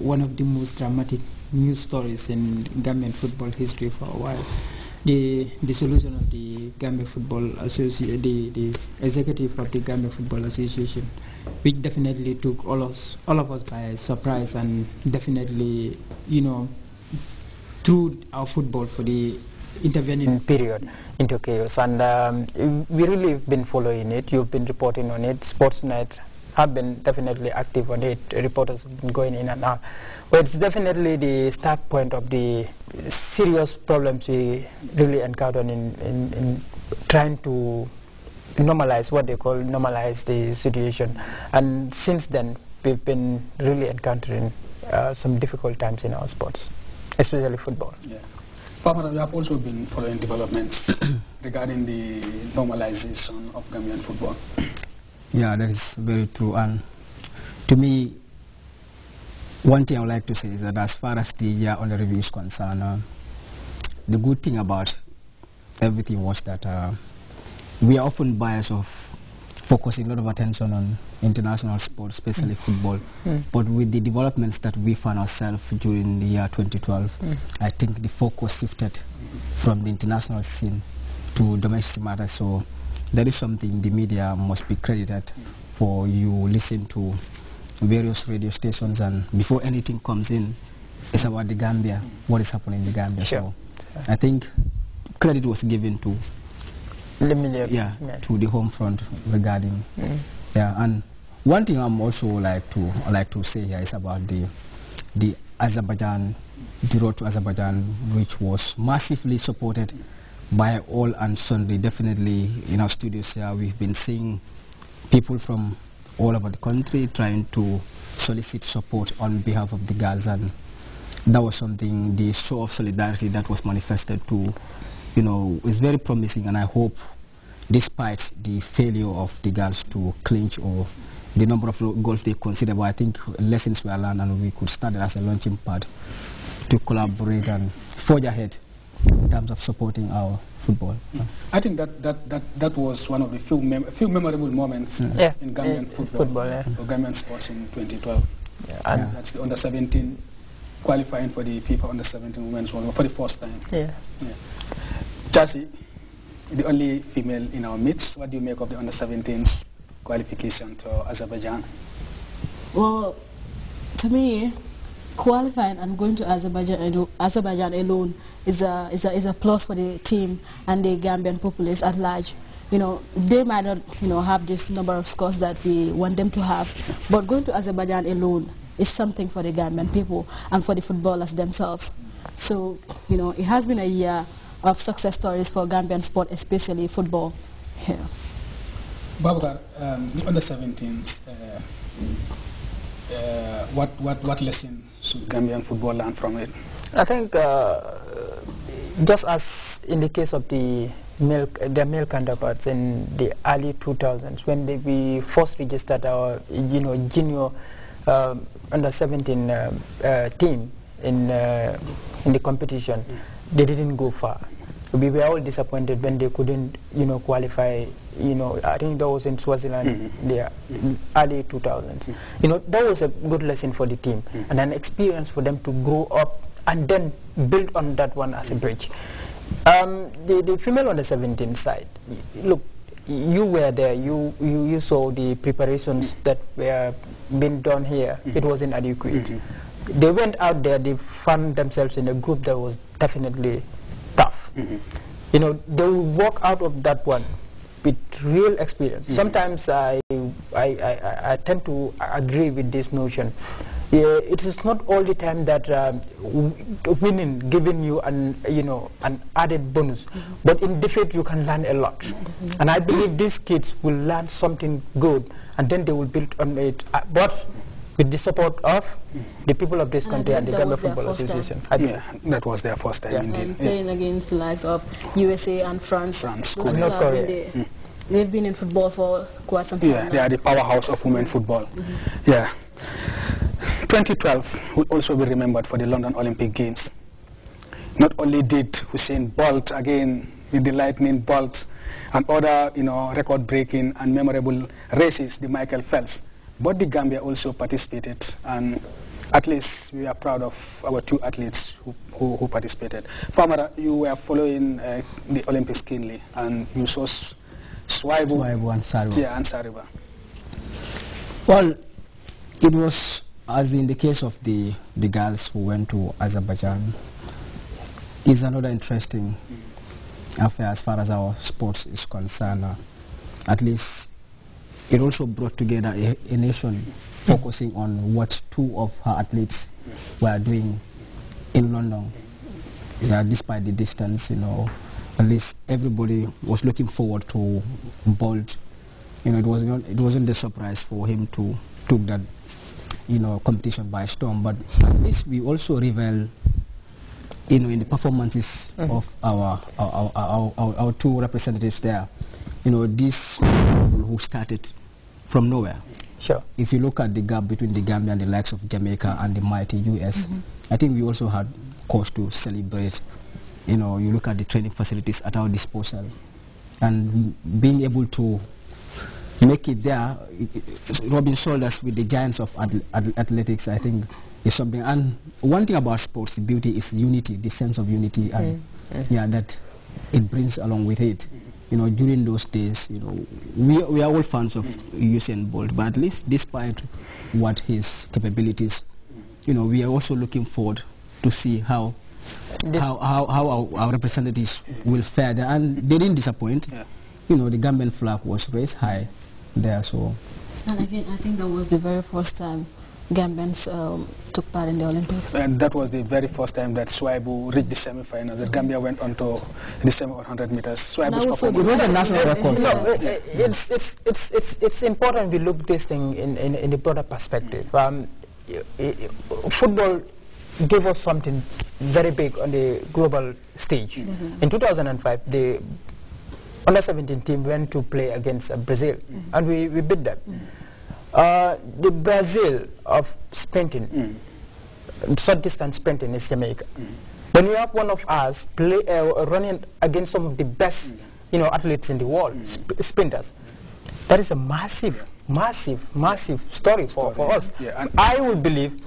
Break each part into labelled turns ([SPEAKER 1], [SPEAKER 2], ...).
[SPEAKER 1] one of the most dramatic news stories in Gambian football history for a while. The dissolution of the Gambia Football Association, the executive of the Gambia Football Association, which definitely took all of us by surprise, and definitely, you know, threw our football for the intervening
[SPEAKER 2] period into chaos. And we really have been following it. You've been reporting on it. Sportsnet have been definitely active on it. Reporters have been going in and out. But it's definitely the start point of the serious problems we really encountered in trying to normalize what they call normalize the situation. And since then, we've been really encountering some difficult times in our sports, especially football.
[SPEAKER 3] Yeah. Papa, you have also been following developments regarding the normalization of Gambian football.
[SPEAKER 4] Yeah, that is very true. And to me, one thing I would like to say is that as far as the year under review is concerned, the good thing about everything was that we are often biased of focusing a lot of attention on international sports, especially football. But with the developments that we found ourselves during the year 2012, I think the focus shifted from the international scene to domestic matters. So that is something the media must be credited for. You listen to various radio stations, and before anything comes in, it's about the Gambia, what is happening in the Gambia.
[SPEAKER 2] Sure.
[SPEAKER 4] So I think credit was given to
[SPEAKER 2] the media,
[SPEAKER 4] to the home front regarding and one thing I'm also like to say here is about the Azerbaijan, the road to Azerbaijan, which was massively supported by all and sundry. Definitely in our studios here, we've been seeing people from all over the country trying to solicit support on behalf of the girls, and that was something, the show of solidarity that was manifested to, you know, is very promising. And I hope, despite the failure of the girls to clinch or the number of goals they consider, but I think lessons were learned, and we could start as a launching pad to collaborate and forge ahead in terms of supporting our football.
[SPEAKER 3] I think that was one of the few memorable moments in Gambian football or Gambian sports in 2012. And that's the under-17 qualifying for the FIFA under-17 Women's World Cup for the first time. Chasi, the only female in our midst, what do you make of the under-17's qualification to Azerbaijan?
[SPEAKER 5] Well, to me, qualifying and going to Azerbaijan alone is a plus for the team and the Gambian populace at large. You know, they might not, you know, have this number of scores that we want them to have, but going to Azerbaijan alone is something for the Gambian people and for the footballers themselves. So, you know, it has been a year of success stories for Gambian sport, especially football here.
[SPEAKER 3] Babakar, the under-17s, what lesson should Gambian football learn from it?
[SPEAKER 2] I think just as in the case of their male counterparts in the early 2000s, when we first registered our junior under-17 team in the competition, they didn't go far. We were all disappointed when they couldn't, qualify. I think that was in Swaziland, the early 2000s. That was a good lesson for the team and an experience for them to grow up and then build on that one as a bridge. The female under-17 side, look, you were there. You saw the preparations that were being done here. It wasn't adequate. They went out there. They found themselves in a group that was definitely tough. They will walk out of that one with real experience. Sometimes I tend to agree with this notion. It is not all the time that winning giving you an added bonus, but in defeat you can learn a lot. And I believe these kids will learn something good, and then they will build on it. But with the support of the people of this country and the Gambia Football Association.
[SPEAKER 3] That was their first time indeed.
[SPEAKER 5] And playing against the likes of USA and France. Those
[SPEAKER 2] North Korea.
[SPEAKER 5] They've been in football for quite some time now.
[SPEAKER 3] They are the powerhouse of women football. 2012 will also be remembered for the London Olympic Games. Not only did Usain Bolt, again with the lightning bolt, and other record-breaking and memorable races, the Michael Phelps, but the Gambia also participated, and at least we are proud of our 2 athletes who participated. Famara, you were following the Olympics keenly, and you saw Swaibu
[SPEAKER 4] and Sariba.
[SPEAKER 3] Yeah, and Sariba.
[SPEAKER 4] Well, it was, as in the case of the girls who went to Azerbaijan, is another interesting affair as far as our sports is concerned. At least it also brought together a nation focusing on what 2 of her athletes were doing in London. Yeah, despite the distance, at least everybody was looking forward to Bolt. It wasn't a surprise for him to took that competition by storm, but at least we also revel in the performances of our 2 representatives there. These people who started from nowhere.
[SPEAKER 2] Sure.
[SPEAKER 4] If you look at the gap between the Gambia and the likes of Jamaica and the mighty US, I think we also had cause to celebrate. You look at the training facilities at our disposal, and being able to make it there, rubbing shoulders with the giants of athletics, I think is something. And one thing about sports, the beauty is unity, the sense of unity, and that it brings along with it. During those days, we are all fans of Usain Bolt, but at least despite what his capabilities, we are also looking forward to see how our representatives will fare there, and they didn't disappoint.
[SPEAKER 3] Yeah.
[SPEAKER 4] The Gambian flag was raised high there, so.
[SPEAKER 5] And again, I think that was the very first time Gambians took part in the Olympics.
[SPEAKER 3] And that was the very first time that Swaibu reached the semi-final. That Gambia went on to the 700 meters. Swaibu's performance.
[SPEAKER 4] It was a national record.
[SPEAKER 2] It's important we look this thing in the broader perspective. Football gave us something very big on the global stage. In 2005, the under-17 team went to play against Brazil, and we beat them. The Brazil of sprinting, short distance sprinting, is Jamaica. When you have one of us running against some of the best athletes in the world, sprinters, that is a massive story for us. Yeah, and I would believe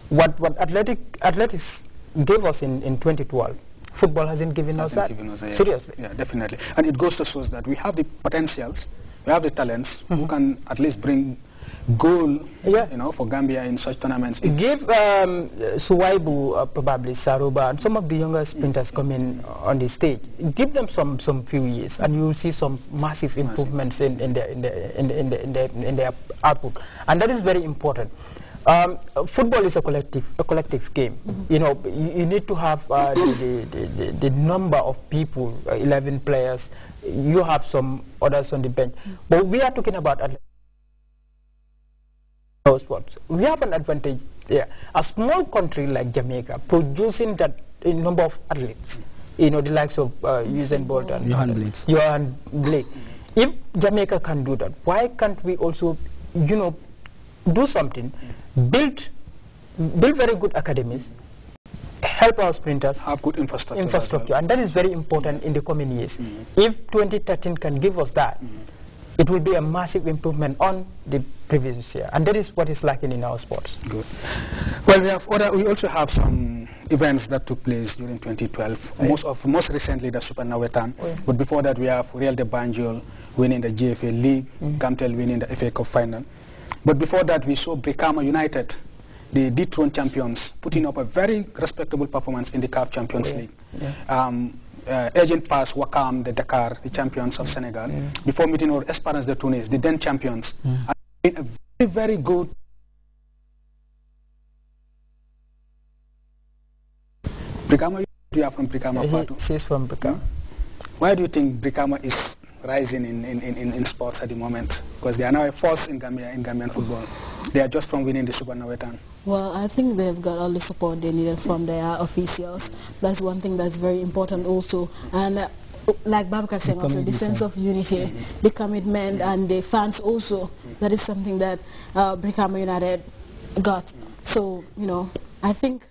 [SPEAKER 2] what athletics gave us in 2012, football hasn't given us that. Seriously.
[SPEAKER 3] Yeah, definitely. And it goes to show that we have the potentials, we have the talents who can at least bring goal, for Gambia in such tournaments.
[SPEAKER 2] Give Suwaibu, probably Saruba, and some of the younger sprinters coming on the stage. Give them some few years, and you will see some massive improvements in their output, and that is very important. Football is a collective game. You need to have the number of people, 11 players. You have some others on the bench, but we are talking about sports. We have an advantage here. A small country like Jamaica producing that number of athletes, the likes of Usain Bolt and Johan Blake. If Jamaica can do that, why can't we also, do something? Build very good academies, help our sprinters,
[SPEAKER 3] have good infrastructure,
[SPEAKER 2] and that is very important in the coming years. If 2013 can give us that, it will be a massive improvement on the previous year, and that is what is lacking in our sports.
[SPEAKER 3] Good. Well, we also have some events that took place during 2012. Most recently, the Super Nawetan. But before that, we have Real de Banjul winning the GFA League, Gamtel winning the FA Cup final. But before that, we saw Brikama United, the dethroned champions, putting up a very respectable performance in the CAF Champions League. Agent Pass Wakam, the Dakar, the champions of Senegal, before meeting our Esperance de Tunis, the then champions. And a very, very good. Brikama, you are from Brikama, Fatu?
[SPEAKER 2] She's from Brikama.
[SPEAKER 3] Why do you think Brikama is rising in sports at the moment? Because they are now a force in Gambia, in Gambian football. They are just from winning the Super Nawetan.
[SPEAKER 5] Well, I think they've got all the support they needed from their officials. That's one thing that's very important also. And like Babakar said also, the sense of unity, the commitment, and the fans also. That is something that Brikama United got. So, I think